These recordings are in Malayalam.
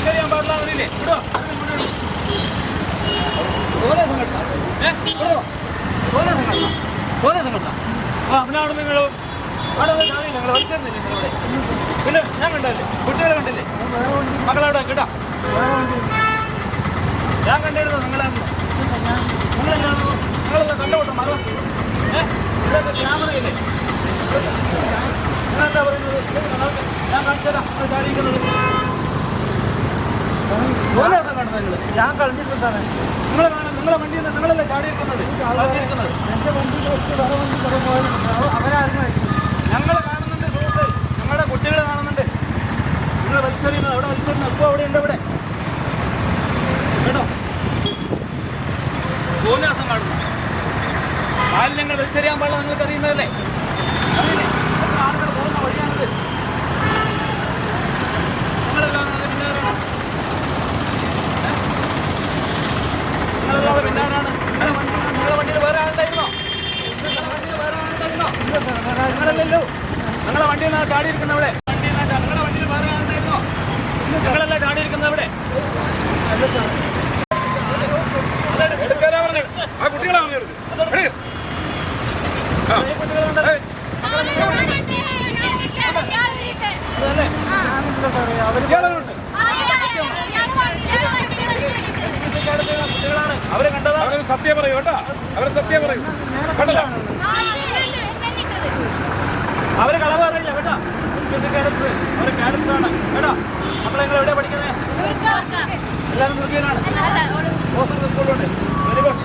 വലിച്ചെറിയാൻ പാടില്ല അറിയില്ലേ? വിടോ പോലെ സംഘടന പോലെ സംഘടന പോലെ സംഘടന. പിന്നെ അവിടെ നിങ്ങൾ അവിടെ അറിയില്ല, നിങ്ങൾ വലിച്ചെറിഞ്ഞില്ലേ നിങ്ങളിവിടെ? പിന്നെ ഞാൻ കണ്ടല്ലേ, കുട്ടികളെ കണ്ടില്ലേ, മക്കളവിടെ കേട്ടാ ഞാൻ കണ്ടിരുന്നു. നിങ്ങളെല്ലാം കണ്ടോട്ടെ മറ ഇതൊക്കെ ക്യാമറയില്ലേ? നിങ്ങളെന്താ പറയുന്നത്? ഞാൻ കാണിച്ചുതരാം ചാടിയിരിക്കുന്നത്. ഞാൻ കളഞ്ഞിട്ടുണ്ട് സാറേ. നിങ്ങളെ വണ്ടിയിൽ നിന്ന് നിങ്ങളല്ലേ ചാടിയിരിക്കുന്നത്? എൻ്റെ വണ്ടി വേറെ വണ്ടി അവരായിരുന്നു. ഞങ്ങൾ കാണുന്നുണ്ട് സുഹൃത്ത്, ഞങ്ങളുടെ കുട്ടികൾ കാണുന്നുണ്ട്. നിങ്ങൾ വലിച്ചെറിയുന്നത് അവിടെ വലിച്ചെറിയുന്നത് ഇപ്പോൾ അവിടെ ഉണ്ട്. ഇവിടെ കേട്ടോ തോന്നിയാസം കാണുന്നു. മാലിന്യങ്ങൾ വലിച്ചെറിയാൻ പാടില്ല നിങ്ങൾക്ക് അറിയുന്നതല്ലേ? അറിയില്ലേ? ആളുകൾ പോകുന്ന വഴിയാണിത്. നിങ്ങളെല്ലാം പിന്നാരാണ്, നിങ്ങളെല്ലാം പിന്നാരാണ്. നിങ്ങളുടെ വണ്ടിയിൽ വേറെ ആളുണ്ടായിരുന്നോ? നിങ്ങളല്ലല്ലോ, നിങ്ങളുടെ വണ്ടിയിൽ നിന്നാണ് ചാടിയിരിക്കുന്നവിടെ. നിങ്ങളുടെ വണ്ടിയിൽ വേറെ ആളുണ്ടായിരുന്നോ? നിങ്ങളല്ല ചാടിയിരിക്കുന്നത് അവിടെ. എടുക്കാനാ പറഞ്ഞത് ആ കുട്ടികളാണ് അവരെ കണ്ടതാ. അവരെ സത്യം പറയൂ കേട്ടോ, അവരെ സത്യം പറയൂ കണ്ടല്ലോ. അവര് കളവ് അറിയില്ല കേട്ടോ. അവര് കാഡറ്റ്സ് ആണ് കേട്ടോ. മക്കളെ നിങ്ങൾ എവിടെയാ പഠിക്കുന്നത്? എല്ലാവരും മുറുകിയനാണ്. സ്കൂളുണ്ട്. Very good.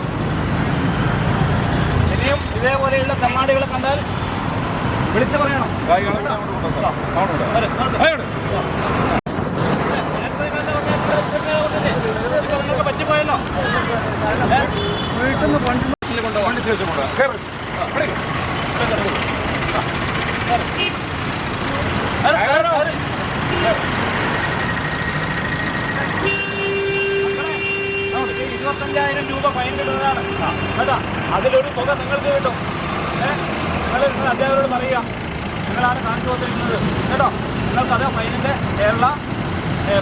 ഇനിയും ഇതേപോലെയുള്ള കമ്മാടികളെ കണ്ടാൽ വിളിച്ചു പറയണം. നിങ്ങൾക്ക് പറ്റിപ്പോയല്ലോ. വീട്ടിൽ നിന്ന് വണ്ടി കൊണ്ടുപോകാം. ₹25,000 ഫൈൻ കിട്ടുന്നതാണ് കേട്ടോ. അതിലൊരു തുക നിങ്ങൾക്ക് കിട്ടും. നിങ്ങൾ അധ്യാപകരോട് പറയുക നിങ്ങളാണ് കാണിച്ചു കൊടുത്തിരിക്കുന്നത് കേട്ടോ. നിങ്ങൾക്കത് ഫൈനിൻ്റെ കേരള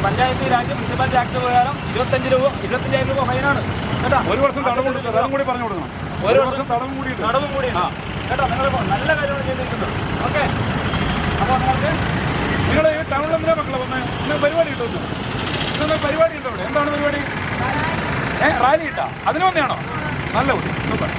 പഞ്ചായത്ത് രാജ് മുനിസിപ്പാലിറ്റി ആക്ട് പ്രകാരം ₹25,000 ഫൈനാണ് കേട്ടോ. 1 വർഷം തടവുണ്ട് സാർ, അതും കൂടി പറഞ്ഞു കൊടുക്കണം. 1 വർഷം തടവും കൂടി കേട്ടോ. നിങ്ങൾ നല്ല കാര്യമാണ് ചെയ്തിരിക്കുന്നത്. ഓക്കെ. അപ്പോൾ നിങ്ങൾ ഈ ടൗണിൽ എന്തിനാ മക്കളെ വന്ന് ഇന്ന് പരിപാടി കിട്ടുന്നു? ഇന്നൊന്നും പരിപാടി ഉണ്ടോ ഇവിടെ? എന്താണ് പരിപാടി? റാലി ഇട്ടാ അതിന് വന്നെയാണോ? നല്ല കുട്ടി, സൂപ്പർ.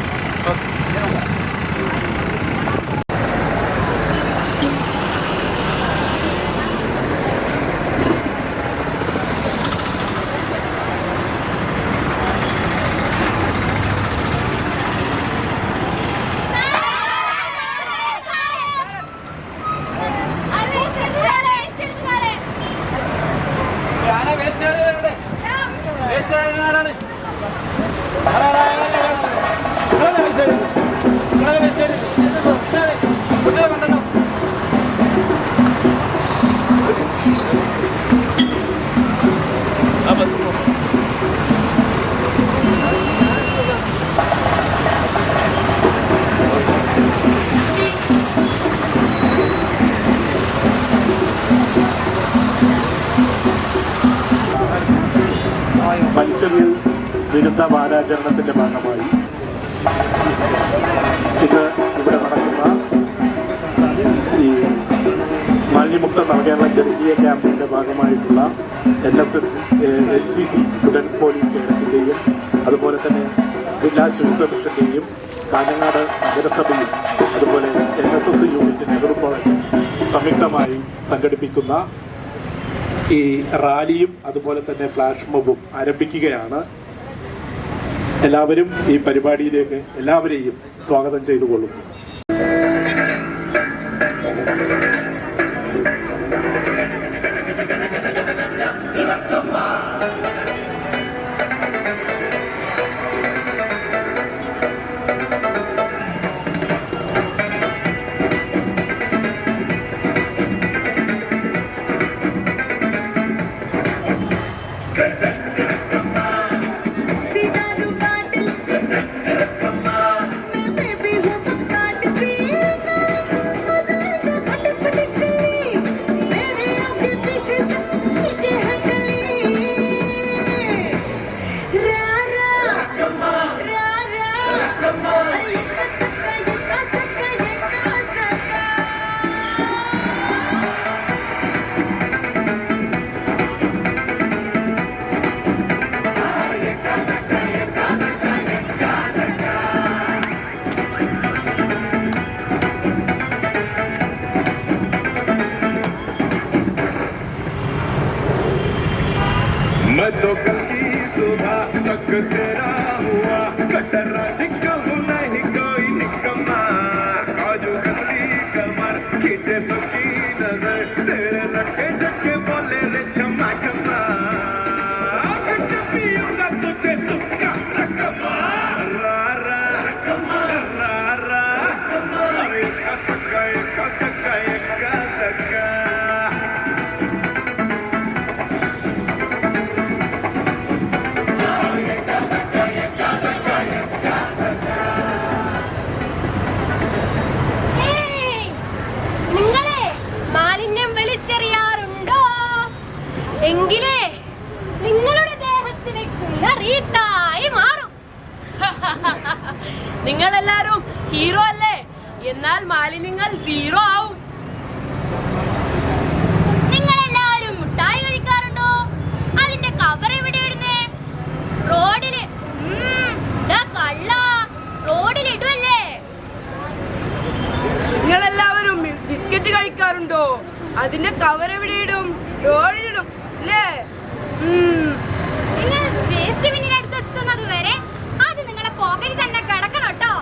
വലിച്ചെറിയൽ വിരുദ്ധ വാരാചരണത്തിന്റെ ഭാഗമായി ഇന്ന് ഇവിടെ നടക്കുന്ന ഈ മാലിന്യമുക്ത നവകേരള ജനകീയ ക്യാമ്പിന്റെ ഭാഗമായിട്ടുള്ള NSS NCC സ്റ്റുഡൻസ് പോലീസ് കേരളത്തിൻ്റെയും അതുപോലെ തന്നെ ജില്ലാ ശുചിത്വ മിഷന്റെയും കാഞ്ഞങ്ങാട് നഗരസഭയും അതുപോലെ NSS യൂണിറ്റ് നെഹ്റു കോളേജ് സംയുക്തമായി സംഘടിപ്പിക്കുന്ന ഈ റാലിയും അതുപോലെ തന്നെ ഫ്ലാഷ് മോബും ആരംഭിക്കുകയാണ്. എല്ലാവരും ഈ പരിപാടിയിലേക്ക് എല്ലാവരെയും സ്വാഗതം ചെയ്തുകൊള്ളുന്നു. मैं तो कल की सुबह तक तेरा हुआ कटरा निकलू नहीं कोई निकम्मा काजू कतली कमर खींचे सबकी नजर तेरे लटके झटके बोले रे छम्मा छम्मा फिर से पीऊंगा तुझे सुक्का रकमा रा रा रा रा अरे का सक्का എങ്കിലേ നിങ്ങളുടെ ദേഹത്ത് വെക്കുന്ന റീത്തായി മാറും. നിങ്ങളെല്ലാരും ഹീറോ അല്ലേ? എന്നാൽ മാലിന്യങ്ങൾ സീറോ ആവും. നിങ്ങളെല്ലാവരും മുട്ടായി കഴിക്കാറുണ്ടോ? അതിന്റെ കവർ എവിടെ ഇടുന്നേ? റോഡില് കള്ള റോഡിൽ ഇടുവല്ലേ? നിങ്ങളെല്ലാവരും ബിസ്ക്കറ്റ് കഴിക്കാറുണ്ടോ? അതിന്റെ കവർ എവിടെ ഇടും? റോഡിലിടും അല്ലേ? നിങ്ങൾ വേസ്റ്റ് ബിന്നിനടുത്ത് എത്തുന്നത് വരെ അത് നിങ്ങളെ പോക്കറ്റിൽ തന്നെ കിടക്കണം കേട്ടോ.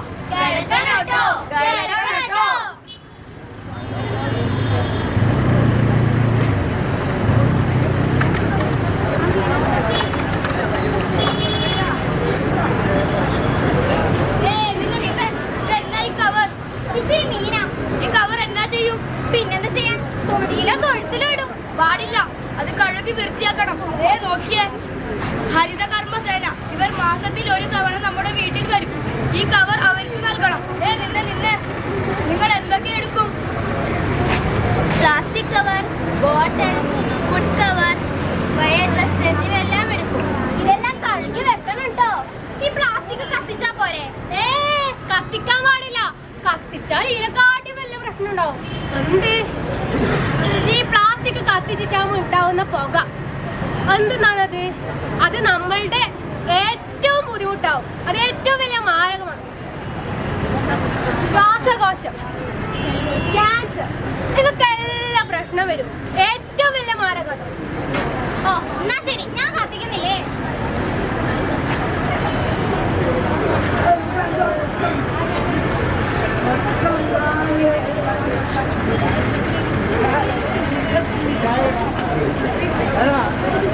പിന്നെന്താ ചെയ്യാൻ? തൊടിയിലോ തൊഴുത്തിലോ ഇടും. പാടില്ല, അത് കഴുകി വൃത്തിയാക്കണം. നോക്കിയേ, ഹരിത കർമ്മസേന ഇവർ മാസത്തിൽ ഒരു തവണ നമ്മുടെ വീട്ടിൽ വരും. ഈ കവർ അവർക്ക് നൽകണം. നിന്നെ നിങ്ങൾ എന്തൊക്കെ എടുക്കും? പ്ലാസ്റ്റിക് കവർ, ബോട്ടിൽ, ഫുഡ് കവർ, പഴയ ഡ്രസ് എന്നിവയെല്ലാം എടുക്കും. ഇതെല്ലാം കഴുകി വെക്കണം കേട്ടോ. ഈ പ്ലാസ്റ്റിക് കത്തിച്ചാ പോരെ? കത്തിക്കാൻ പാടില്ല. കത്തിച്ചാൽ ഇതിനെക്കാട്ടി വലിയ പ്രശ്നം ഉണ്ടാവും. എന്ത്? ഈ പ്ലാസ്റ്റിക് കത്തിച്ചിട്ടാകുമ്പോൾ ഉണ്ടാവുന്ന പുക എന്തെന്നാണത്? അത് നമ്മളുടെ ഏറ്റവും ബുദ്ധിമുട്ടാവും. അത് ഏറ്റവും വലിയ മാരകമാണ്. ശ്വാസകോശം, ക്യാൻസർ, ഇതൊക്കെല്ലാം പ്രശ്നം വരും. ഏറ്റവും വലിയ മാരകം. എന്നാ ശരി, ഞാൻ കത്തിക്കുന്നില്ലേ?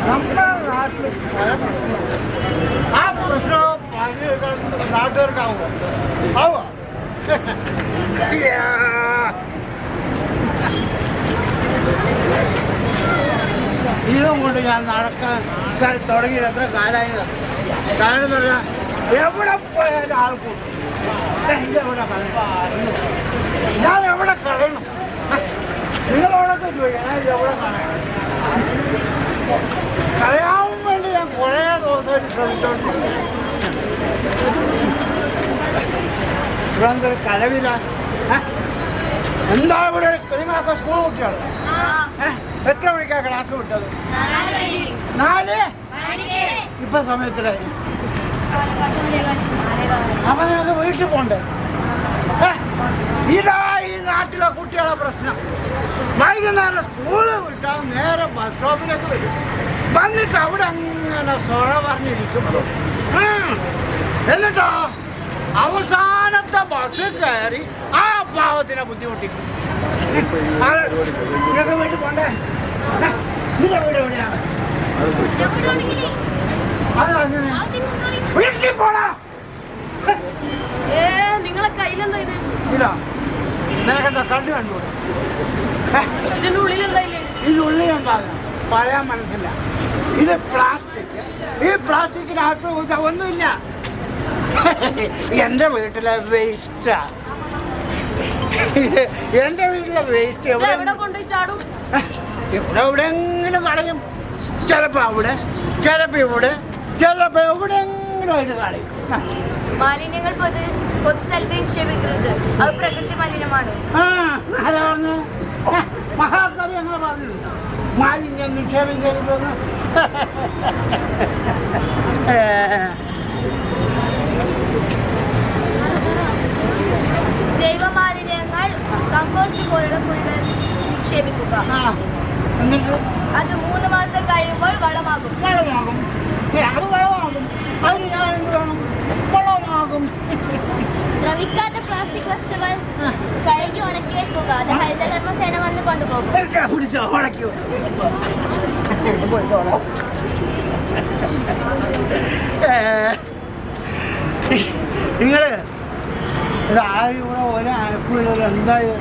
നമ്മുടെ നാട്ടിൽ പല പ്രശ്നവും ആ പ്രശ്നം നാട്ടുകാർക്കാവുമോ? ആവുക ഇതും കൊണ്ട് ഞാൻ നടക്കാൻ തുടങ്ങിയിട്ട് എത്ര കാലമായത്? കാരണം എന്ന് പറഞ്ഞാൽ എവിടെ പോയാലും ആൾക്കൂട്ടും. ഇതെവിടെ കളയണം? ഞാൻ എവിടെ കളയണം? നിങ്ങളോടൊക്കെ ചോദിക്കാം, ഞാൻ എവിടെ കളയണം? കളയാൻ വേണ്ടി ഞാൻ കുറേ ദിവസമായിട്ട് ശ്രമിച്ചോണ്ടിരിക്കുന്നു. ഇവിടെ എന്തൊരു കലവില. എന്താ ഇവിടെ? നിങ്ങളൊക്കെ സ്കൂൾ കുട്ടികൾ എത്ര മണിക്കാണ് ക്ലാസ് വിട്ടത്? 4. ഇപ്പൊ സമയത്തിലായി. അപ്പൊ നിങ്ങൾക്ക് വീട്ടിൽ പോണ്ടേ? ഇതാ ഈ നാട്ടിലെ കുട്ടികളെ പ്രശ്നം. വൈകുന്നേരം സ്കൂള് വിട്ടാൽ നേരെ ബസ് സ്റ്റോപ്പിലേക്ക് വരും. വന്നിട്ട് അവിടെ അങ്ങനെ സൊറ പറഞ്ഞിരിക്കുമ്പോൾ എന്നിട്ടോ അവസാനത്തെ ബസ് കയറി ആ പാവത്തിനെ ബുദ്ധിമുട്ടിക്കും. നിങ്ങൾക്ക് വീട്ടിൽ പോണ്ടേ? നിങ്ങളുടെ വീട് എവിടെയാണ്? അതങ്ങനെ വീട്ടിൽ പോടാ. നിങ്ങളെ കയ്യിലെന്താ? ഇതാ നിനക്കെന്താ കണ്ടു കണ്ടുകൂടെ? ഇതിന്റെ ഉള്ളിലെന്തായില്ലേ? ഇതിനുള്ളിൽ ഉണ്ടാകും പറയാൻ മനസ്സില്ല. ഇത് പ്ലാസ്റ്റിക്. ഈ പ്ലാസ്റ്റിക്കിനകത്ത് ഒന്നുമില്ല. എൻ്റെ വീട്ടിലെ വേസ്റ്റാ. എൻ്റെ വീട്ടിലെ വേസ്റ്റ് എവിടെ കൊണ്ടുപോയി ചാടും? എവിടെയെങ്കിലും കളയും. ചിലപ്പോ അവിടെ, ചിലപ്പോ ഇവിടെ, ചിലപ്പോ എവിടെയെങ്കിലും ആയിട്ട് കളയും. മാലിന്യങ്ങൾ പൊതുസ്ഥലത്ത് നിക്ഷേപിക്കരുത്. അത് പ്രകൃതി മലിനമാണ്. അതാ പറഞ്ഞു. മഹാകവി അങ്ങനെ പറഞ്ഞിട്ടുണ്ട്, മാലിന്യം നിക്ഷേപിക്കരുതെന്ന്. ജൈവ മാലിന്യങ്ങൾ കമ്പോസ്റ്റ് പോലുള്ള കുഴികൾ നിക്ഷേപിക്കുക. എന്നിട്ട് അത് 3 മാസം കഴിയുമ്പോൾ വളമാകും. വളമാകും. അത് വളമാകും. അതിന് ഞാൻ എന്ത് വേണം? വളമാകും. ദ്രവിക്കാത്ത പ്ലാസ്റ്റിക് വസ്തുക്കൾ കഴുകി ഉണക്കി വെക്കുക. അത് ഹരിതകർമ്മസേന വന്ന് കൊണ്ടുപോകും. പിടിച്ചോ, ഉണക്കൂ. നിങ്ങള് ഇതാരും ഇവിടെ ഒരു അനപ്പിള്ളത് എന്തായാലും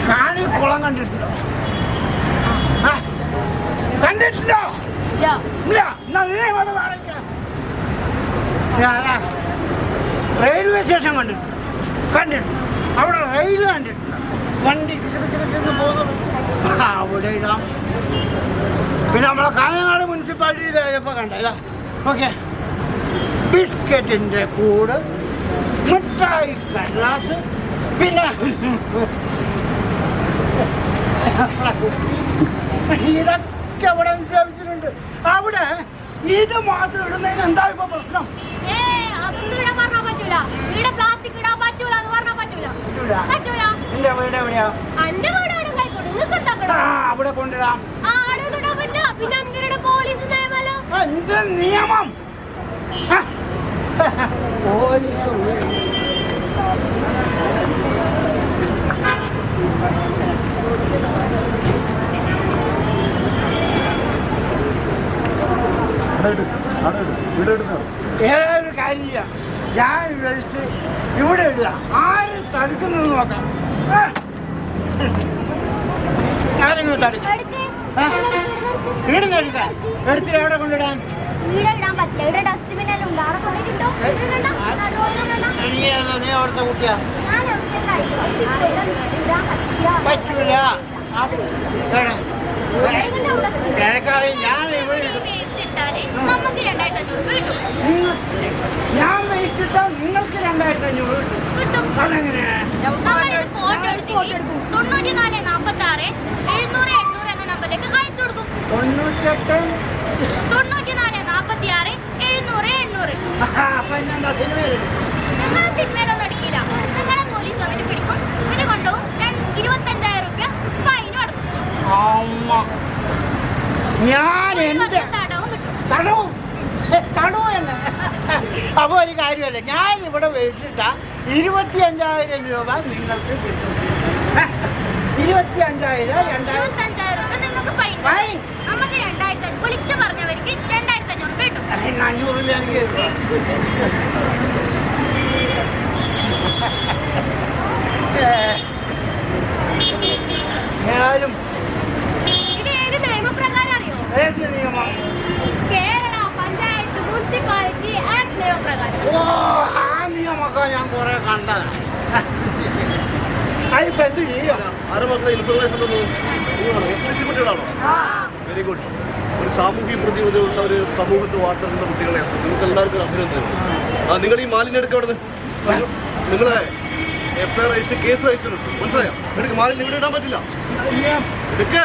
കാണി കുളം കണ്ടിട്ടുണ്ടോ? കണ്ടിട്ടുണ്ടോ? ഇല്ല. എന്നാ നീ ഇങ്ങോട്ട് കാണിക്കാം. ഞാനാ റെയിൽവേ സ്റ്റേഷൻ കണ്ടിട്ടുണ്ട്. അവിടെ റെയിൽ കണ്ടിട്ടുണ്ട്. വണ്ടി ചെന്ന് പോകുന്നു. അവിടെ ഇടാം. പിന്നെ നമ്മളെ കാഞ്ഞങ്ങാട് മുനിസിപ്പാലിറ്റി ചിലപ്പോൾ കണ്ടല്ല. ഓക്കെ, ബിസ്ക്കറ്റിൻ്റെ കൂട്, മിഠായി കടലാസ്, പിന്നെ ഇതൊക്കെ അവിടെ നിക്ഷേപിച്ചിട്ടുണ്ട്. അവിടെ ഇത് മാത്രം ഇടുന്നതിന് എന്താ ഇപ്പൊ പ്രശ്നം? അതൊന്നും ഇവിടെ പറഞ്ഞാൽ പറ്റൂല. ഇവിടെ പ്ലാസ്റ്റിക് ഇടാൻ പറ്റൂല എന്ന് പറഞ്ഞാൽ പറ്റൂല. പറ്റൂല. എന്റെ വീട് എവിടെയാ? എന്റെ വീടാണ് കൈക്കോട്. നിങ്ങൾക്ക് എന്താ അവിടെ കൊണ്ടിടാം. ആടുകിടാൻ പറ്റില്ല. പിന്നെ എന്തിനാ പോലീസ് നിയമമല്ലോ? എന്ത് നിയമം? പോലീസ് ഏതൊരു കാര്യമില്ല. ഞാൻ വിളിച്ച് ഇവിടെ ഇടുക. ആരും തടുക്കുന്നത് നോക്കാം. ആരെങ്കിലും തടുക്കാം. വീടിനെടുക്കാൻ എടുത്തിട്ട് എവിടെ കൊണ്ടിടാൻ? ഇടാൻ പറ്റില്ല. ഇവിടെ ഡസ്റ്റ്ബിൻ എല്ലാം ഉണ്ട്. അവിടെ കൊണ്ടിട്ടോ നീ അവിടുത്തെ കുട്ടിയാ? പറ്റൂല. ഞാൻ നമുക്ക് 2500 കിട്ടും. ഞാൻ വേസ്റ്റ് ഇട്ടാൽ നിങ്ങൾക്ക് 2500 കിട്ടും. അതെങ്ങനെയാ? നമ്മളിത് ഫോട്ടോ എടുത്തിട്ട് 9446 700 800 എന്ന നമ്പറിലേക്ക് അയച്ചു കൊടുക്കും. 98 9446 700 800. അപ്പൊ എന്താ നിങ്ങളെ സിനിമയിലൊന്നും അടിക്കില്ല. നിങ്ങളെ പോലീസ് വന്നിട്ട് പിടിക്കും. ഇതിന് കൊണ്ടുപോകും. 25,000 രൂപ ഫൈനും അടക്കും. ഞാൻ എന്റെ തടവും തന്നെ. അപ്പൊ ഒരു കാര്യമല്ല, ഞാൻ ഇവിടെ വേസ്റ്റിട്ട 25,000 രൂപ നിങ്ങൾക്ക് കിട്ടും. 25,000 25,000 രൂപ നിങ്ങൾക്ക് ഫൈൻ. നമുക്ക് 2,000 വിളിച്ചു പറഞ്ഞവർക്ക് 2,500 രൂപ കിട്ടും. 500 രൂപ എനിക്ക് ഞാനും ഇത് ഏത് നിയമപ്രകാരം അറിയോ? ഏത് നിയമം? കേരള പഞ്ചായത്ത് മുനിസിപ്പാലിറ്റി ആക്ട് നിയമപ്രകാരം. ഓ, ആ നിയമൊക്കെ ഞാൻ കുറെ കണ്ടതാണ്. അതിപ്പോ എന്ത് ചെയ്യും? Very good. ഒരു സാമൂഹ്യ പ്രതിബദ്ധതയുള്ള ഒരു സമൂഹത്ത് വാർത്തെടുക്കുന്ന കുട്ടികളെ നിങ്ങൾക്ക് എല്ലാവർക്കും അഭിനന്ദനം. നിങ്ങൾ ഈ മാലിന്യം എടുക്കുക. അവിടെ നിങ്ങളെ FIR അയച്ച് കേസ് അയച്ചിട്ടുണ്ട്. മനസ്സിലായോ? എനിക്ക് മാലിന്യം ഇവിടെ ഇടാൻ പറ്റില്ല. എടുക്കേ.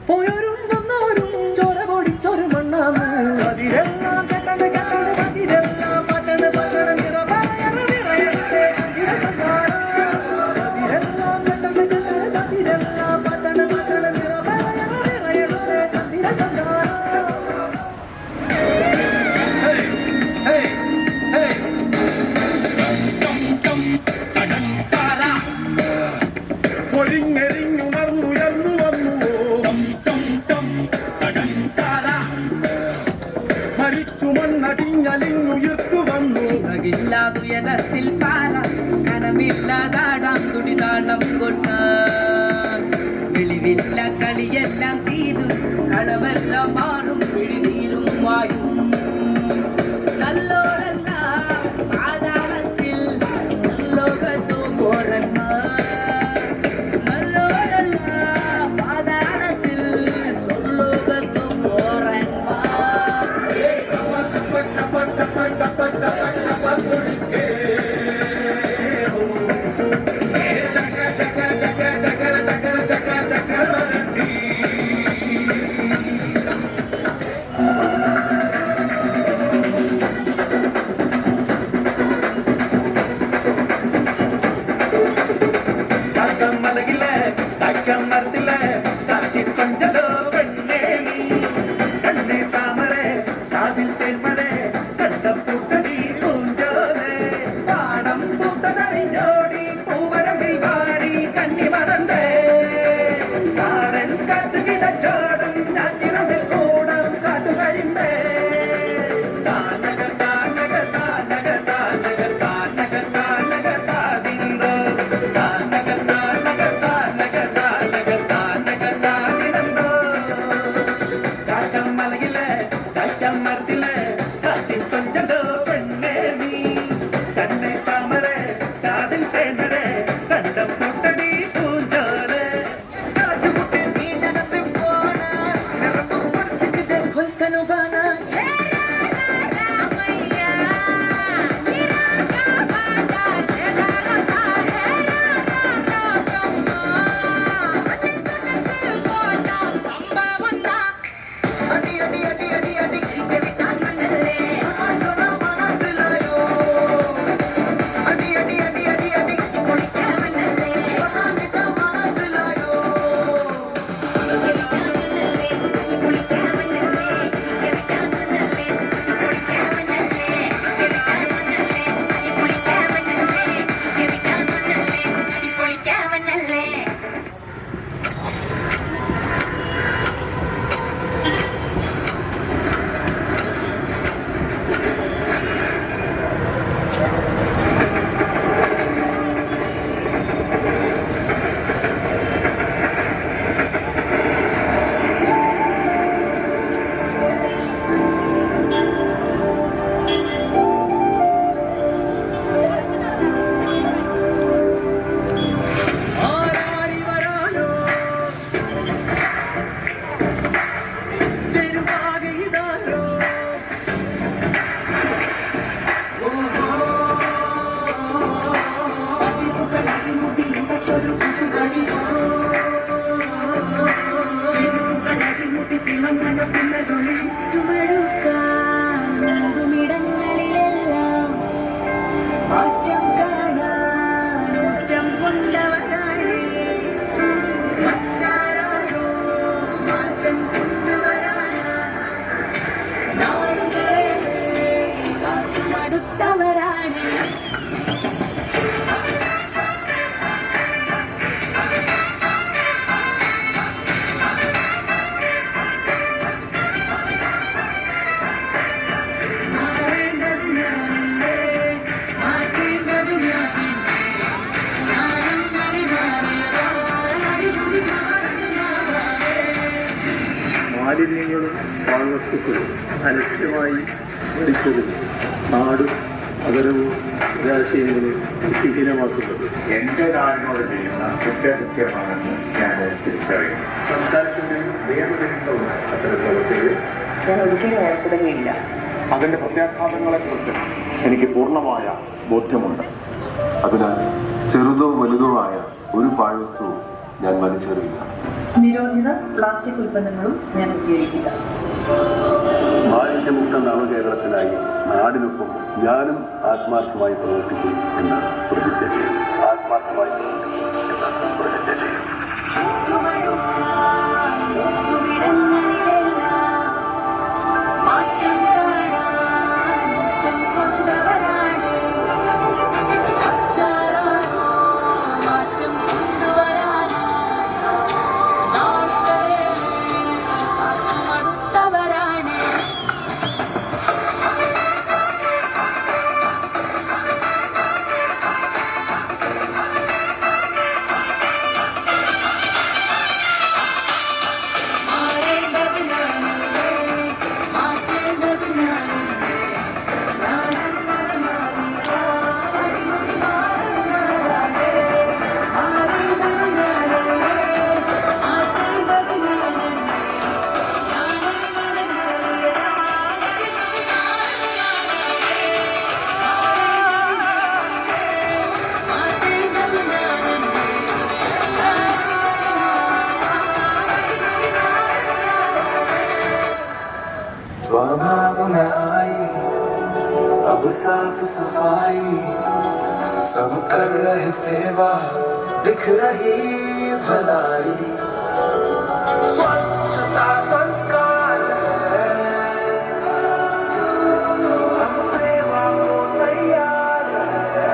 പോയൊരും വന്നവരും ചോര പൊടിച്ചൊരു മണ്ണാന്ന് അതിരെല്ലാം കെട്ടത് കെട്ടത് മതിരെല്ലാം അടിഞ്ഞലിഞ്ഞുയർത്തു വന്നു. ചിറകില്ലാതുയരത്തിൽ പാറ കനമില്ലാതാടാം തുടിതാളം കൊണ്ട വെളിവില്ല കളിയെല്ലാം തീരു കളമെല്ലാം മാറും പിഴിനീരും വായും നല്ലോരല്ല പാതാളത്തിൽ സ്വർലോകത്തോ പോരന്മാർ നല്ലോരല്ല പാതാളത്തിൽ സ്വർലോകത്തോ പോരന്മാർ മാലിന്യങ്ങളും പാഴ്വസ്തുക്കളും അലക്ഷ്യമായി വലിച്ചതും നാടും നഗരവും ജലാശയങ്ങളും വൃത്തിഹീനമാക്കുന്നത് എന്റെ നാടിനോട് ചെയ്യുന്ന കുറ്റകൃത്യമാണെന്ന് ഞാൻ തിരിച്ചറിയുന്നു. സംസ്കാരത്തിന്റെയും നിയമനിഷ്ഠവും അത്തരം പ്രവൃത്തികളിൽ ഞാൻ ഒരിക്കലും ഏർപ്പെടുകയില്ല. അതിന്റെ പ്രത്യാഘാതങ്ങളെക്കുറിച്ച് എനിക്ക് പൂർണ്ണമായ ബോധ്യമുണ്ട്. അതിനാൽ ചെറുതോ വലുതോ ആയ ഒരു പാഴ്വസ്തുവും ഞാൻ വലിച്ചെറിയില്ല. നിരോധിത പ്ലാസ്റ്റിക് ഉൽപ്പന്നങ്ങളും ഞാൻ ഉപയോഗിക്കില്ല. മാലിന്യമുക്ത നവകേരളത്തിനായി നാടിനൊപ്പം ഞാനും ആത്മാർത്ഥമായി പ്രവർത്തിക്കും എന്ന് പ്രതിജ്ഞ ചെയ്യും. ആത്മാർത്ഥമായി പ്രവർത്തിക്കും എന്ന് പ്രതിജ്ഞ ചെയ്യും. भाव में आई अब साफ सफाई सब कर रहे सेवा दिख रही भलाई स्वच्छता संस्कार है हम सेवा को तैयार है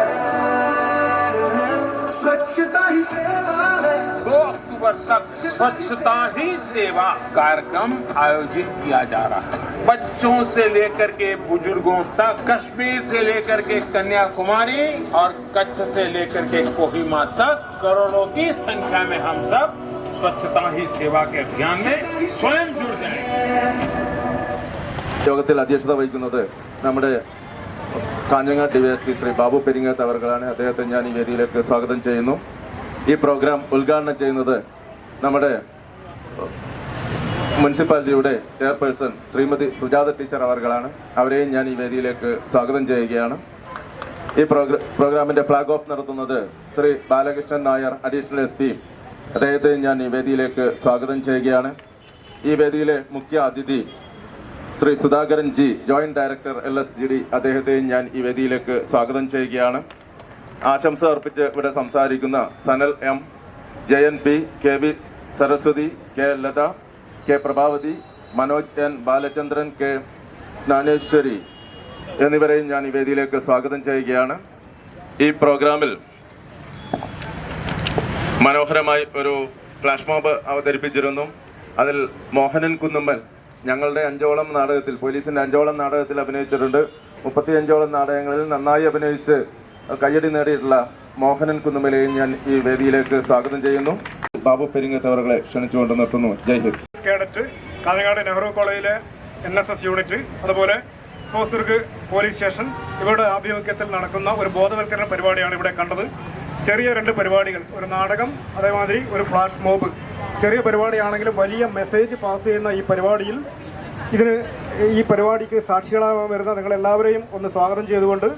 स्वच्छता ही सेवा है 2 अक्टूबर तक स्वच्छता ही सेवा कार्यक्रम आयोजित किया जा रहा है। बच्चों से लेकर के बुजुर्गों तक, कश्मीर से लेकर के कन्याकुमारी और कच्छ से लेकर के कोहिमा तक करोड़ों की संख्या में हम सब स्वच्छता ही सेवा के अभियान में स्वयं जुड़ जाएंगे। യോഗത്തിൽ അധ്യക്ഷത വഹിക്കുന്നത് നമ്മുടെ കാഞ്ഞങ്ങാട് ഡിവൈഎസ്പി ശ്രീ ബാബു പെരിങ്ങത്ത് അവർകളാണ്. അദ്ദേഹത്തെ ഞാൻ ഈ വേദിയിലേക്ക് സ്വാഗതം ചെയ്യുന്നു. ഈ പ്രോഗ്രാം ഉദ്ഘാടനം ചെയ്യുന്നത് നമ്മുടെ മുനിസിപ്പാലിറ്റിയുടെ ചെയർപേഴ്സൺ ശ്രീമതി സുജാത ടീച്ചർ അവർകളാണ്. അവരെയും ഞാൻ ഈ വേദിയിലേക്ക് സ്വാഗതം ചെയ്യുകയാണ്. ഈ പ്രോഗ്രാമിൻ്റെ ഫ്ലാഗ് ഓഫ് നടത്തുന്നത് ശ്രീ ബാലകൃഷ്ണൻ നായർ അഡീഷണൽ SP. അദ്ദേഹത്തെയും ഞാൻ ഈ വേദിയിലേക്ക് സ്വാഗതം ചെയ്യുകയാണ്. ഈ വേദിയിലെ മുഖ്യ അതിഥി Shri Sudhakaran G, joint director LSGD, അദ്ദേഹത്തെയും ഞാൻ ഈ വേദിയിലേക്ക് സ്വാഗതം ചെയ്യുകയാണ്. ആശംസ അർപ്പിച്ച് ഇവിടെ സംസാരിക്കുന്ന Sanal M, Jayan P, KV Saraswati, K Latha, K Prabhavati, Manoj N, Balachandran, K Dnyaneshwari എന്നിവരെയും ഞാൻ ഈ വേദിയിലേക്ക് സ്വാഗതം ചെയ്യുകയാണ്. ഈ പ്രോഗ്രാമിൽ മനോഹരമായി ഒരു ഫ്ലാഷ് മോബ് അവതരിപ്പിച്ചിരുന്നു. അതിൽ മോഹനൻ കുന്നുമ്മൽ ഞങ്ങളുടെ 5ഓളം നാടകത്തിൽ, പോലീസിൻ്റെ 5ഓളം നാടകത്തിൽ അഭിനയിച്ചിട്ടുണ്ട്. 35ഓളം നാടകങ്ങളിൽ നന്നായി അഭിനയിച്ച് കയ്യടി നേടിയിട്ടുള്ള മോഹനൻ കുന്നുമ്മലെയും ഞാൻ ഈ വേദിയിലേക്ക് സ്വാഗതം ചെയ്യുന്നു. ബാബു പെരിങ്ങത്ത് അവരെ ക്ഷണിച്ചുകൊണ്ട് നിർത്തുന്നു. ജയ് ഹിന്ദ്. കേഡറ്റ്, കാഞ്ഞങ്ങാട് നെഹ്റു കോളേജിലെ NSS യൂണിറ്റ്, അതുപോലെ ഹോസ്ദുർഗ് പോലീസ് സ്റ്റേഷൻ ഇവരുടെ ആഭിമുഖ്യത്തിൽ നടക്കുന്ന ഒരു ബോധവൽക്കരണ പരിപാടിയാണ് ഇവിടെ കണ്ടത്. ചെറിയ 2 പരിപാടികൾ, ഒരു നാടകം, അതേമാതിരി ഒരു ഫ്ലാഷ് മോബ്. ചെറിയ പരിപാടിയാണെങ്കിലും വലിയ മെസ്സേജ് പാസ് ചെയ്യുന്ന ഈ പരിപാടിക്ക് സാക്ഷികളാകാൻ വരുന്ന നിങ്ങളെല്ലാവരെയും ഒന്ന് സ്വാഗതം ചെയ്തുകൊണ്ട്,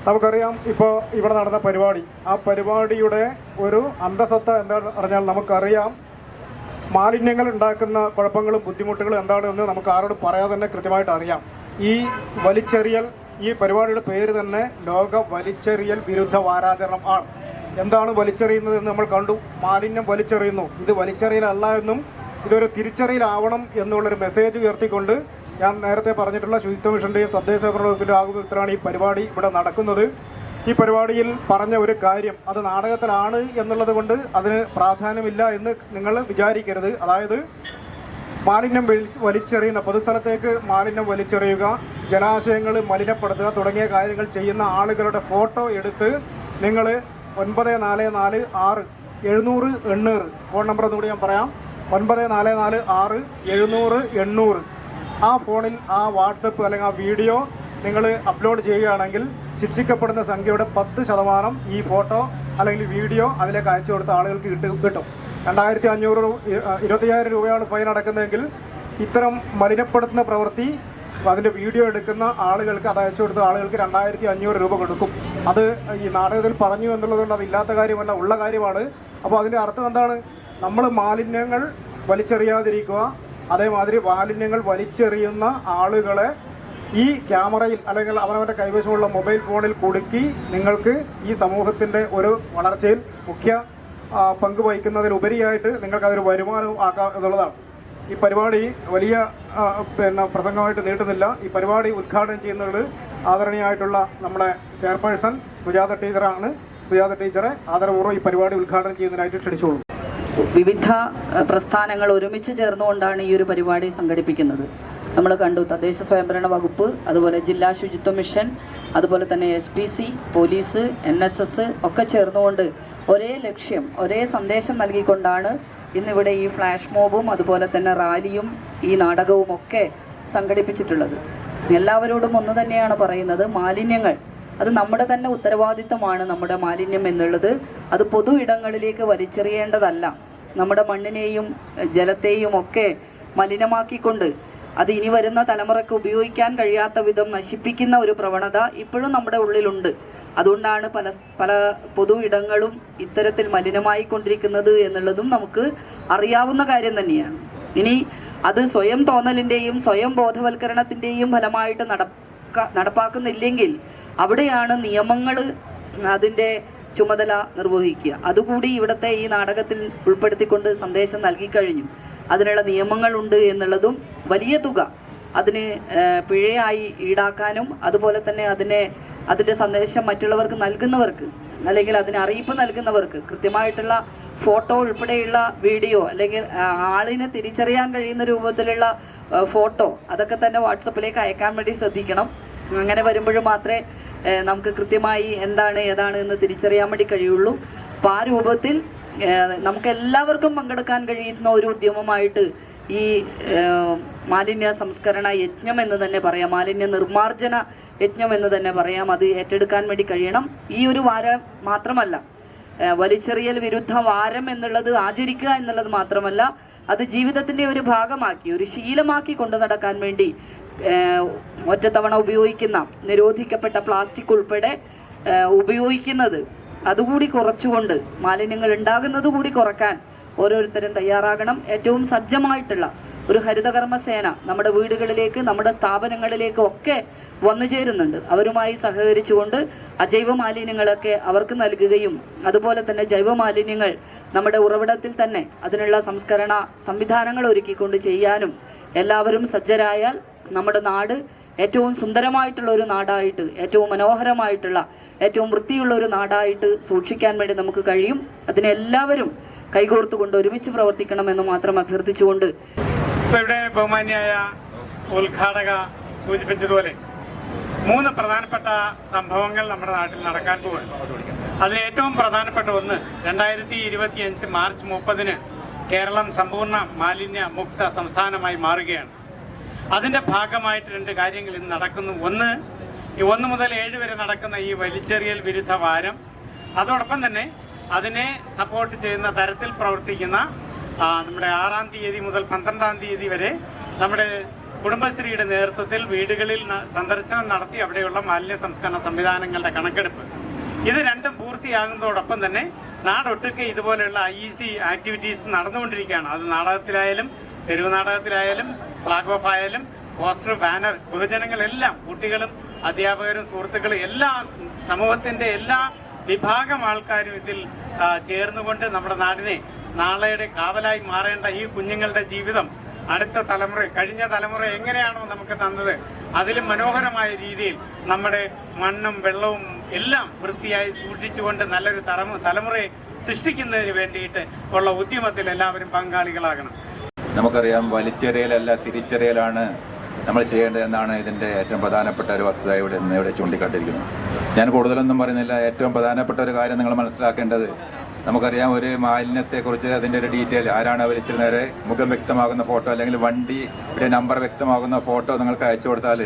നമുക്കറിയാം ഇപ്പോൾ ഇവിടെ നടന്ന പരിപാടി, ആ പരിപാടിയുടെ ഒരു അന്തസത്ത എന്താണെന്ന് പറഞ്ഞാൽ നമുക്കറിയാം. മാലിന്യങ്ങൾ ഉണ്ടാക്കുന്ന കുഴപ്പങ്ങളും ബുദ്ധിമുട്ടുകളും എന്താണെന്ന് നമുക്ക് ആരോട് പറയാതെ തന്നെ കൃത്യമായിട്ട് അറിയാം. ഈ വലിച്ചെറിയൽ, ഈ പരിപാടിയുടെ പേര് തന്നെ ലോക വലിച്ചെറിയൽ വിരുദ്ധ വാരാചരണം ആണ്. എന്താണ് വലിച്ചെറിയുന്നതെന്ന് നമ്മൾ കണ്ടു. മാലിന്യം വലിച്ചെറിയുന്നു. ഇത് വലിച്ചെറിയലല്ല എന്നും ഇതൊരു തിരിച്ചറിയലാവണം എന്നുള്ളൊരു മെസ്സേജ് ഉയർത്തിക്കൊണ്ട് ഞാൻ നേരത്തെ പറഞ്ഞിട്ടുള്ള ശുചിത്വ മിഷൻ്റെയും തദ്ദേശ ഭരണ വകുപ്പിൻ്റെ ആഭിമുഖ്യത്തിലാണ് ഈ പരിപാടി ഇവിടെ നടക്കുന്നത്. ഈ പരിപാടിയിൽ പറഞ്ഞ ഒരു കാര്യം, അത് നാടകത്തിലാണ് എന്നുള്ളത് കൊണ്ട് അതിന് പ്രാധാന്യമില്ല എന്ന് നിങ്ങൾ വിചാരിക്കരുത്. അതായത് മാലിന്യം വലിച്ചെറിയുന്ന, പൊതുസ്ഥലത്തേക്ക് മാലിന്യം വലിച്ചെറിയുക, ജലാശയങ്ങൾ മലിനപ്പെടുത്തുക തുടങ്ങിയ കാര്യങ്ങൾ ചെയ്യുന്ന ആളുകളുടെ ഫോട്ടോ എടുത്ത് നിങ്ങൾ 9446700800 ഫോൺ നമ്പർ ഒന്നുകൂടി ഞാൻ പറയാം. 9446700800 ആ ഫോണിൽ ആ വാട്സപ്പ് അല്ലെങ്കിൽ ആ വീഡിയോ നിങ്ങൾ അപ്ലോഡ് ചെയ്യുകയാണെങ്കിൽ ശിക്ഷിക്കപ്പെടുന്ന സംഖ്യയുടെ 10% ഈ ഫോട്ടോ അല്ലെങ്കിൽ വീഡിയോ അതിലേക്ക് അയച്ചു കൊടുത്ത ആളുകൾക്ക് കിട്ടും. 2500 രൂപയാണ് ഫൈൻ അടക്കുന്നതെങ്കിൽ ഇത്തരം മലിനപ്പെടുത്തുന്ന പ്രവൃത്തി അതിൻ്റെ വീഡിയോ എടുക്കുന്ന ആളുകൾക്ക്, അത് അയച്ചു കൊടുത്ത ആളുകൾക്ക് 2500 രൂപ കൊടുക്കും. അത് ഈ നാടകത്തിൽ പറഞ്ഞു എന്നുള്ളതുകൊണ്ട് അതില്ലാത്ത കാര്യമല്ല, ഉള്ള കാര്യമാണ്. അപ്പോൾ അതിൻ്റെ അർത്ഥം എന്താണ്? നമ്മൾ മാലിന്യങ്ങൾ വലിച്ചെറിയാതിരിക്കുക, അതേമാതിരി മാലിന്യങ്ങൾ വലിച്ചെറിയുന്ന ആളുകളെ ഈ ക്യാമറയിൽ അല്ലെങ്കിൽ അവനവൻ്റെ കൈവശമുള്ള മൊബൈൽ ഫോണിൽ കുടുക്കി നിങ്ങൾക്ക് ഈ സമൂഹത്തിൻ്റെ ഒരു വളർച്ചയിൽ മുഖ്യ പങ്ക് വഹിക്കുന്നതിലുപരിയായിട്ട് നിങ്ങൾക്കതൊരു വരുമാനവും ആക്കാം എന്നുള്ളതാണ്. ഈ പരിപാടി വലിയ പ്രസംഗമായിട്ട് നീട്ടുന്നില്ല. ഈ പരിപാടി ഉദ്ഘാടനം ചെയ്യുന്നത് ആദരണീയമായിട്ടുള്ള നമ്മുടെ ചെയർപേഴ്സൺ സുജാത ടീച്ചറാണ്. സുജാത ടീച്ചറെ ആദരപൂർവ്വം ഈ പരിപാടി ഉദ്ഘാടനം ചെയ്യുന്നതിനായിട്ട് ക്ഷണിച്ചോളൂ. വിവിധ പ്രസ്ഥാനങ്ങൾ ഒരുമിച്ച് ചേർന്നുകൊണ്ടാണ് ഈ ഒരു പരിപാടി സംഘടിപ്പിക്കുന്നത്. നമ്മൾ കണ്ടു, തദ്ദേശ സ്വയംഭരണ വകുപ്പ്, അതുപോലെ ജില്ലാ ശുചിത്വ മിഷൻ, അതുപോലെ തന്നെ SPC, പോലീസ്, NSS ഒക്കെ ചേർന്നുകൊണ്ട് ഒരേ ലക്ഷ്യം, ഒരേ സന്ദേശം നൽകിക്കൊണ്ടാണ് ഇന്നിവിടെ ഈ ഫ്ലാഷ് മോബും അതുപോലെ തന്നെ റാലിയും ഈ നാടകവും ഒക്കെ സംഘടിപ്പിച്ചിട്ടുള്ളത്. എല്ലാവരോടും ഒന്ന് തന്നെയാണ് പറയുന്നത്, മാലിന്യങ്ങൾ അത് നമ്മുടെ തന്നെ ഉത്തരവാദിത്തമാണ്. നമ്മുടെ മാലിന്യം എന്നുള്ളത് അത് പൊതു ഇടങ്ങളിലേക്ക് വലിച്ചെറിയേണ്ടതല്ല. നമ്മുടെ മണ്ണിനെയും ജലത്തെയും ഒക്കെ മലിനമാക്കിക്കൊണ്ട് അത് ഇനി വരുന്ന തലമുറയ്ക്ക് ഉപയോഗിക്കാൻ കഴിയാത്ത വിധം നശിപ്പിക്കുന്ന ഒരു പ്രവണത ഇപ്പോഴും നമ്മുടെ ഉള്ളിലുണ്ട്. അതുകൊണ്ടാണ് പല പൊതു ഇടങ്ങളും ഇത്തരത്തിൽ മലിനമായിക്കൊണ്ടിരിക്കുന്നത് എന്നുള്ളതും നമുക്ക് അറിയാവുന്ന കാര്യം തന്നെയാണ്. ഇനി അത് സ്വയം തോന്നലിൻ്റെയും സ്വയം ബോധവൽക്കരണത്തിൻ്റെയും ഫലമായിട്ട് നടപ്പാക്കുന്നില്ലെങ്കിൽ അവിടെയാണ് നിയമങ്ങൾ അതിൻ്റെ ചുമതല നിർവഹിക്കുക. അതുകൂടി ഇവിടുത്തെ ഈ നാടകത്തിൽ ഉൾപ്പെടുത്തിക്കൊണ്ട് സന്ദേശം നൽകിക്കഴിഞ്ഞു. അതിനുള്ള നിയമങ്ങളുണ്ട് എന്നുള്ളതും വലിയ തുക അതിന് പിഴയായി ഈടാക്കാനും അതുപോലെ തന്നെ അതിൻ്റെ സന്ദേശം മറ്റുള്ളവർക്ക് നൽകുന്നവർക്ക് അല്ലെങ്കിൽ അതിന് അറിയിപ്പ് നൽകുന്നവർക്ക് കൃത്യമായിട്ടുള്ള ഫോട്ടോ ഉൾപ്പെടെയുള്ള വീഡിയോ അല്ലെങ്കിൽ ആളിനെ തിരിച്ചറിയാൻ കഴിയുന്ന രൂപത്തിലുള്ള ഫോട്ടോ അതൊക്കെ തന്നെ വാട്സപ്പിലേക്ക് അയക്കാൻ വേണ്ടി ശ്രദ്ധിക്കണം. അങ്ങനെ വരുമ്പോഴും മാത്രമേ നമുക്ക് കൃത്യമായി എന്താണ് ഏതാണ് എന്ന് തിരിച്ചറിയാൻ വേണ്ടി കഴിയുള്ളൂ. അപ്പോൾ ആ രൂപത്തിൽ നമുക്ക് എല്ലാവർക്കും പങ്കെടുക്കാൻ കഴിയുന്ന ഒരു ഉദ്യമമായിട്ട് ഈ മാലിന്യ സംസ്കരണ യജ്ഞം എന്ന് തന്നെ പറയാം, മാലിന്യ നിർമ്മാർജ്ജന യജ്ഞം എന്ന് തന്നെ പറയാം, അത് ഏറ്റെടുക്കാൻ വേണ്ടി കഴിയണം. ഈ ഒരു വാരം മാത്രമല്ല, വലിച്ചെറിയൽ വിരുദ്ധ വാരം എന്നുള്ളത് ആചരിക്കുക എന്നുള്ളത് മാത്രമല്ല, അത് ജീവിതത്തിൻ്റെ ഒരു ഭാഗമാക്കി ഒരു ശീലമാക്കി കൊണ്ടു നടക്കാൻ വേണ്ടി ഒറ്റത്തവണ ഉപയോഗിക്കുന്ന നിരോധിക്കപ്പെട്ട പ്ലാസ്റ്റിക് ഉൾപ്പെടെ ഉപയോഗിക്കുന്നത് അതുകൂടി കുറച്ചുകൊണ്ട് മാലിന്യങ്ങൾ ഉണ്ടാകുന്നത് കൂടി കുറക്കാൻ ഓരോരുത്തരും തയ്യാറാകണം. ഏറ്റവും സജ്ജമായിട്ടുള്ള ഒരു ഹരിതകർമ്മസേന നമ്മുടെ വീടുകളിലേക്ക് നമ്മുടെ സ്ഥാപനങ്ങളിലേക്ക് ഒക്കെ വന്നു ചേരുന്നുണ്ട്. അവരുമായി സഹകരിച്ചുകൊണ്ട് അജൈവ മാലിന്യങ്ങളൊക്കെ അവർക്ക് നൽകുകയും അതുപോലെ തന്നെ ജൈവ മാലിന്യങ്ങൾ നമ്മുടെ ഉറവിടത്തിൽ തന്നെ അതിനുള്ള സംസ്കരണ സംവിധാനങ്ങൾ ഒരുക്കിക്കൊണ്ട് ചെയ്യാനും എല്ലാവരും സജ്ജരായാൽ നമ്മുടെ നാട് ഏറ്റവും സുന്ദരമായിട്ടുള്ള ഒരു നാടായിട്ട്, ഏറ്റവും മനോഹരമായിട്ടുള്ള, ഏറ്റവും വൃത്തിയുള്ള ഒരു നാടായിട്ട് സൂക്ഷിക്കാൻ വേണ്ടി നമുക്ക് കഴിയും. അതിനെല്ലാവരും കൈകോർത്തുകൊണ്ട് ഒരുമിച്ച് പ്രവർത്തിക്കണമെന്ന് മാത്രം അഭ്യർത്ഥിച്ചുകൊണ്ട് ഇപ്പോൾ ഇവിടെ ബഹുമാന്യായ ഉദ്ഘാടക സൂചിപ്പിച്ചതുപോലെ 3 പ്രധാനപ്പെട്ട സംഭവങ്ങൾ നമ്മുടെ നാട്ടിൽ നടക്കാൻ പോവുകയാണ്. അതിൽ ഏറ്റവും പ്രധാനപ്പെട്ട ഒന്ന് 2025 മാർച്ച് 30 കേരളം സമ്പൂർണ്ണ മാലിന്യ മുക്ത സംസ്ഥാനമായി മാറുകയാണ്. അതിൻ്റെ ഭാഗമായിട്ട് 2 കാര്യങ്ങൾ ഇന്ന് നടക്കുന്നു. ഒന്ന്, ഈ 1 മുതൽ 7 വരെ നടക്കുന്ന ഈ വലിച്ചെറിയൽ വിരുദ്ധ വാരം, അതോടൊപ്പം തന്നെ അതിനെ സപ്പോർട്ട് ചെയ്യുന്ന തരത്തിൽ പ്രവർത്തിക്കുന്ന നമ്മുടെ 6-ാം തീയതി മുതൽ 12-ാം തീയതി വരെ നമ്മുടെ കുടുംബശ്രീയുടെ നേതൃത്വത്തിൽ വീടുകളിൽ സന്ദർശനം നടത്തി അവിടെയുള്ള മാലിന്യ സംസ്കരണ സംവിധാനങ്ങളുടെ കണക്കെടുപ്പ്, ഇത് രണ്ടും പൂർത്തിയാകുന്നതോടൊപ്പം തന്നെ നാടൊട്ടുക്കെ ഇതുപോലെയുള്ള IEC ആക്ടിവിറ്റീസ് നടന്നുകൊണ്ടിരിക്കുകയാണ്. അത് നാടകത്തിലായാലും തെരുവ് നാടകത്തിലായാലും ഫ്ലാഗ് ഓഫ് ആയാലും പോസ്റ്റർ, ബാനർ, ബഹുജനങ്ങളെല്ലാം, കുട്ടികളും അധ്യാപകരും സുഹൃത്തുക്കളും എല്ലാം, സമൂഹത്തിൻ്റെ എല്ലാ വിഭാഗം ആൾക്കാരും ഇതിൽ ചേർന്നുകൊണ്ട് നമ്മുടെ നാടിനെ നാളെയുടെ കാവലായി മാറേണ്ട ഈ കുഞ്ഞുങ്ങളുടെ ജീവിതം അടുത്ത തലമുറ, കഴിഞ്ഞ തലമുറ എങ്ങനെയാണോ നമുക്ക് തന്നത് അതിലും മനോഹരമായ രീതിയിൽ നമ്മുടെ മണ്ണും വെള്ളവും എല്ലാം വൃത്തിയായി സൂക്ഷിച്ചുകൊണ്ട് നല്ലൊരു തലമുറയെ സൃഷ്ടിക്കുന്നതിന് വേണ്ടിയിട്ട് ഉള്ള ഉദ്യമത്തിൽ എല്ലാവരും പങ്കാളികളാകണം. നമുക്കറിയാം, വലിച്ചെറിയലല്ല തിരിച്ചറിയലാണ് നമ്മൾ ചെയ്യേണ്ടതെന്നാണ് ഇതിൻ്റെ ഏറ്റവും പ്രധാനപ്പെട്ട ഒരു വസ്തുത ഇവിടെ ചൂണ്ടിക്കാട്ടിയിരിക്കുന്നത്. ഞാൻ കൂടുതലൊന്നും പറയുന്നില്ല. ഏറ്റവും പ്രധാനപ്പെട്ട ഒരു കാര്യം നിങ്ങൾ മനസ്സിലാക്കേണ്ടത്, നമുക്കറിയാം ഒരു മാലിന്യത്തെക്കുറിച്ച് അതിൻ്റെ ഒരു ഡീറ്റെയിൽ, ആരാണ് വലിച്ചിരുന്നവരെ മുഖം വ്യക്തമാകുന്ന ഫോട്ടോ അല്ലെങ്കിൽ വണ്ടിയുടെ നമ്പർ വ്യക്തമാകുന്ന ഫോട്ടോ നിങ്ങൾക്ക് അയച്ചു കൊടുത്താൽ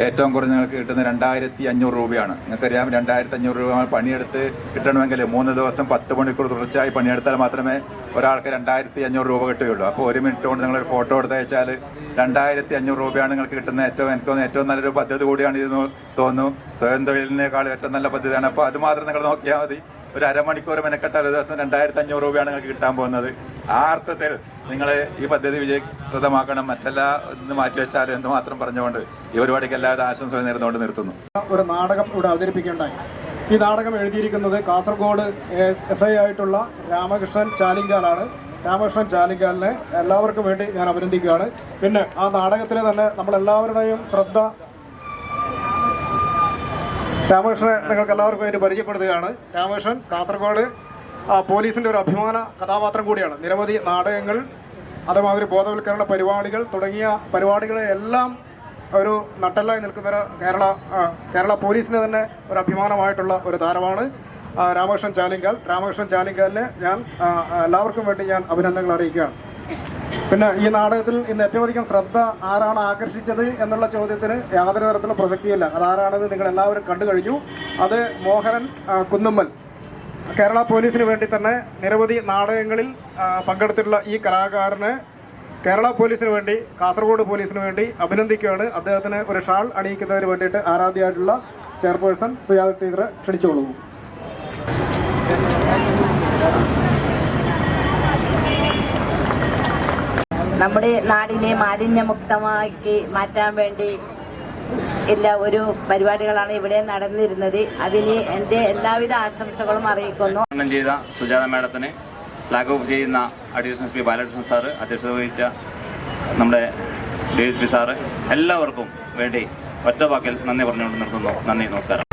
ഏറ്റവും കുറഞ്ഞ് നിങ്ങൾക്ക് കിട്ടുന്ന 2500 രൂപയാണ്. നിങ്ങൾക്കറിയാം, 2500 രൂപ പണിയെടുത്ത് കിട്ടണമെങ്കിൽ 3 ദിവസം 10 മണിക്കൂർ തുടർച്ചയായി പണിയെടുത്താൽ മാത്രമേ ഒരാൾക്ക് 2500 രൂപ കിട്ടുകയുള്ളൂ. അപ്പോൾ 1 മിനിറ്റ് കൊണ്ട് നിങ്ങളൊരു ഫോട്ടോ എടുത്ത് അയച്ചാൽ 2500 രൂപയാണ് നിങ്ങൾക്ക് കിട്ടുന്ന എനിക്ക് തോന്നുന്നു ഏറ്റവും നല്ലൊരു പദ്ധതി കൂടിയാണ് ഇത് തോന്നുന്നു. സ്വയം തൊഴിലിനേക്കാൾ ഏറ്റവും നല്ല പദ്ധതിയാണ്. അപ്പോൾ അത് മാത്രം നിങ്ങൾ നോക്കിയാൽ മതി. ഒരു അരമണിക്കൂർ മെനക്കെട്ടാൽ ഒരു ദിവസം 2500 രൂപയാണ് നിങ്ങൾക്ക് കിട്ടാൻ പോകുന്നത്. ആ അർത്ഥത്തിൽ നിങ്ങൾ ഈ പദ്ധതി വിജയപ്രദമാക്കണം. മറ്റെല്ലാ ഒന്ന് മാറ്റിവെച്ചാലും എന്ന് മാത്രം പറഞ്ഞുകൊണ്ട് ഈ പരിപാടിക്ക് എല്ലാവരും ആശംസകൾ നേർന്നുകൊണ്ട് നിർത്തുന്നു. ഒരു നാടകം ഇവിടെ അവതരിപ്പിക്കുകയുണ്ടായി. ഈ നാടകം എഴുതിയിരിക്കുന്നത് കാസർഗോഡ് SI ആയിട്ടുള്ള രാമകൃഷ്ണൻ ചാലിങ്കാലാണ്. രാമകൃഷ്ണൻ ചാലിങ്കാലിനെ എല്ലാവർക്കും വേണ്ടി ഞാൻ അഭിനന്ദിക്കുകയാണ്. പിന്നെ ആ നാടകത്തിലെ തന്നെ നമ്മളെല്ലാവരുടെയും ശ്രദ്ധ രാമകൃഷ്ണനെ നിങ്ങൾക്ക് എല്ലാവർക്കും വേണ്ടി പരിചയപ്പെടുത്തുകയാണ്. രാമകൃഷ്ണൻ കാസർഗോഡ് പോലീസിൻ്റെ ഒരു അഭിമാന കഥാപാത്രം കൂടിയാണ്. നിരവധി നാടകങ്ങൾ, അതുമാതിരി ബോധവൽക്കരണ പരിപാടികൾ തുടങ്ങിയ പരിപാടികളെ എല്ലാം ഒരു നട്ടെല്ലായി നിൽക്കുന്ന കേരള പോലീസിന് തന്നെ ഒരു അഭിമാനമായിട്ടുള്ള ഒരു താരമാണ് രാമകൃഷ്ണൻ ചാലിങ്കാൽ. രാമകൃഷ്ണൻ ചാലിങ്കാലിനെ ഞാൻ എല്ലാവർക്കും വേണ്ടി ഞാൻ അഭിനന്ദനങ്ങൾ അറിയിക്കുകയാണ്. പിന്നെ ഈ നാടകത്തിൽ ഇന്ന് ഏറ്റവും അധികം ശ്രദ്ധ ആരാണ് ആകർഷിച്ചത് എന്നുള്ള ചോദ്യത്തിന് യാതൊരു തരത്തിലുള്ള പ്രസക്തിയില്ല. അതാരാണെന്ന് നിങ്ങൾ എല്ലാവരും കണ്ടു കഴിഞ്ഞു. അത് മോഹനൻ കുന്നുമ്മൽ. കേരള പോലീസിന് വേണ്ടി തന്നെ നിരവധി നാടകങ്ങളിൽ പങ്കെടുത്തിട്ടുള്ള ഈ കലാകാരനെ കേരള പോലീസിന് വേണ്ടി, കാസർഗോഡ് പോലീസിന് വേണ്ടി അഭിനന്ദിക്കുകയാണ്. അദ്ദേഹത്തിന് ഒരു ഷാൾ അണിയിക്കുന്നതിന് വേണ്ടിയിട്ട് ആരാധ്യമായിട്ടുള്ള ചെയർപേഴ്സൺ സുജാത ടീച്ചറെ ക്ഷണിച്ചുകൊള്ളൂ. നമ്മുടെ നാടിനെ മാലിന്യമുക്തമാക്കി മാറ്റാൻ വേണ്ടി ഒരു പരിപാടികളാണ് ഇവിടെ നടന്നിരുന്നത്. അതിന് എൻ്റെ എല്ലാവിധ ആശംസകളും അറിയിക്കുന്നു. ചെയ്ത സുജാത മാഡത്തിന്, ഫ്ലാഗ് ഓഫ് ചെയ്യുന്ന അഡീഷണൽ SP ബാലകൃഷ്ണൻ സാറ്, അധ്യക്ഷത വഹിച്ച നമ്മുടെ DSP സാറ്, എല്ലാവർക്കും വേണ്ടി ഒറ്റ വാക്കിൽ നന്ദി പറഞ്ഞുകൊണ്ട് നിർത്തുന്നു. നന്ദി, നമസ്കാരം.